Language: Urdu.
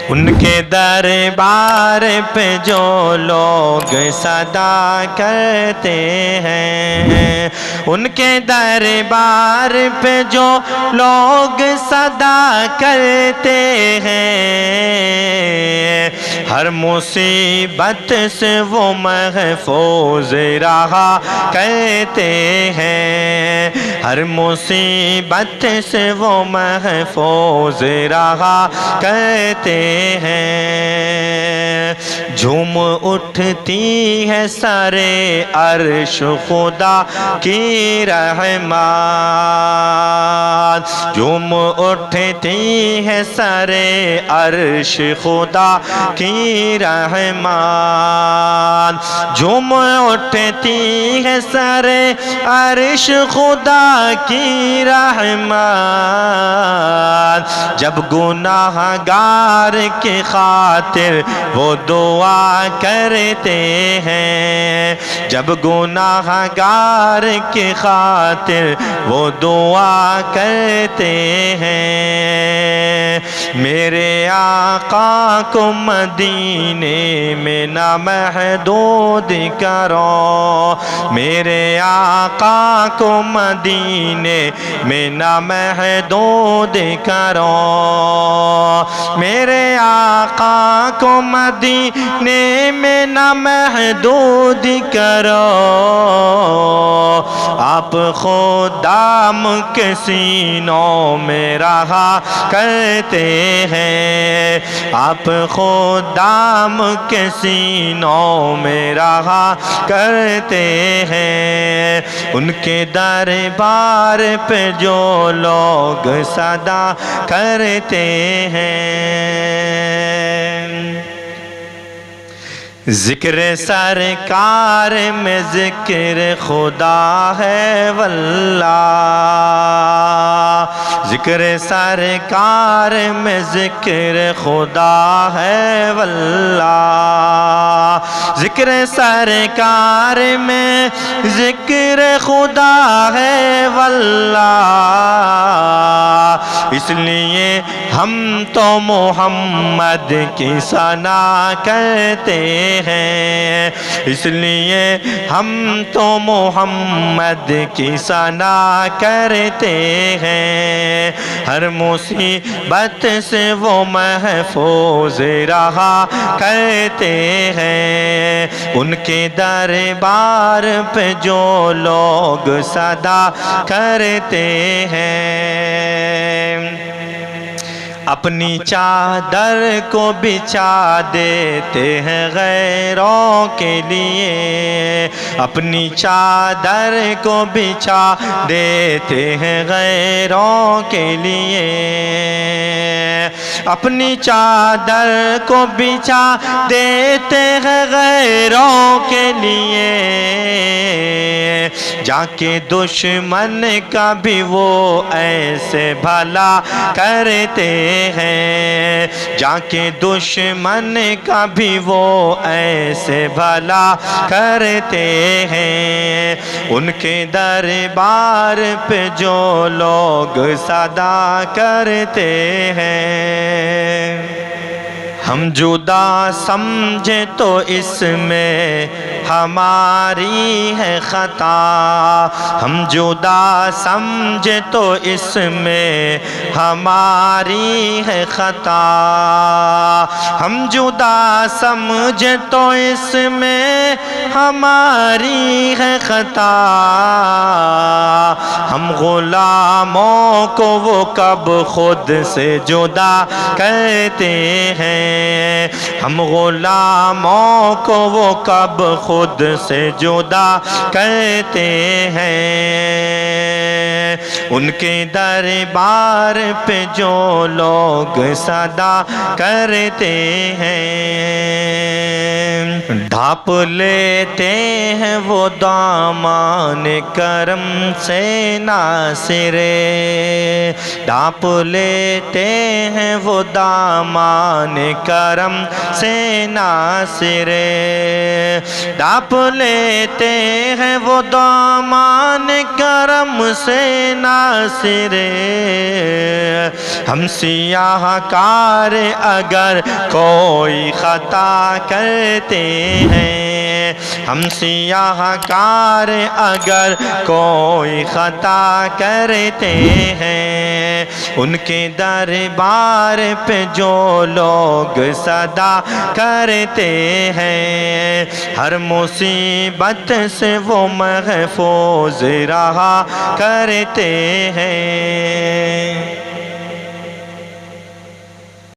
ان کے دربار پہ جو لوگ صدا کرتے ہیں، ان کے دربار پہ جو لوگ صدا کرتے ہیں، ہر مصیبت سے وہ محفوظ رہا کرتے ہیں، ہر مصیبت سے وہ محفوظ رہا کرتے ہیں۔ جھوم اٹھتی ہے سارے عرش خدا کی رحمت، جھوم اٹھتی ہے سارے عرش خدا کی رحمت، جھوم اٹھتی ہے سارے عرش خدا کی رحمت، جب گناہ گار کی خاطر وہ دعا کرتے ہیں، جب گناہ گار کی خاطر وہ دعا کرتے ہیں۔ میرے آقا کو مدینے میں نہ محدود کرو، میرے آقا کو مدینے میں نہ محدود کرو، میرے آقا کو مدینے میں نہ محدود کرو، آپ خود دام کے سینوں میں رہا کرتے ہیں، آپ خود دام کے سینوں میں رہا کرتے ہیں، ان کے دربار پہ جو لوگ صدا کرتے ہیں۔ ذکر سرکار میں ذکر خدا ہے واللہ، ذکر سرکار میں ذکر خدا ہے واللہ، ذکر سرکار میں ذکر خدا ہے واللہ، اس لیے ہم تو محمد کی ثنا کرتے ہیں، اس لیے ہم تو محمد کی ثنا کرتے ہیں، ہر مصیبت سے وہ محفوظ رہا کرتے ہیں، ان کے دربار پہ جو لوگ صدا کرتے ہیں۔ اپنی چادر کو بچھا دیتے ہیں غیروں کے لیے، اپنی چادر کو بچھا دیتے ہیں غیروں کے لیے، اپنی چادر کو بچھا دیتے ہیں غیروں کے لیے، جا کے دشمن کا بھی وہ ایسے بھلا کرتے ہیں، جا کے دشمن کا بھی وہ ایسے بھلا کرتے ہیں، ان کے دربار پہ جو لوگ صدا کرتے ہیں۔ ہم جدا سمجھے تو اس میں ہماری ہے خطا، ہم جدا سمجھے تو اس میں ہماری ہے خطا، ہم جدا سمجھے تو اس میں ہماری ہے خطا، ہم غلاموں کو وہ کب خود سے جدا کرتے ہیں، ہم غلاموں کو وہ کب خود سے جدا کرتے ہیں، ان کے دربار پہ جو لوگ صدا کرتے ہیں۔ ڈھانپ لیتے ہیں وہ دامان کرم سے ناصر، ڈھانپ لیتے ہیں وہ دامان کرم سے ناصر، ڈھانپ لیتے ہیں وہ دامان کرم سے ناصر۔ ہم سیاہ کار اگر کوئی خطا کرتے ہیں، ہم سیاہ کار اگر کوئی خطا کرتے ہیں، ان کے دربار پہ جو لوگ صدا کرتے ہیں، ہر مصیبت سے وہ محفوظ رہا کرتے ہیں۔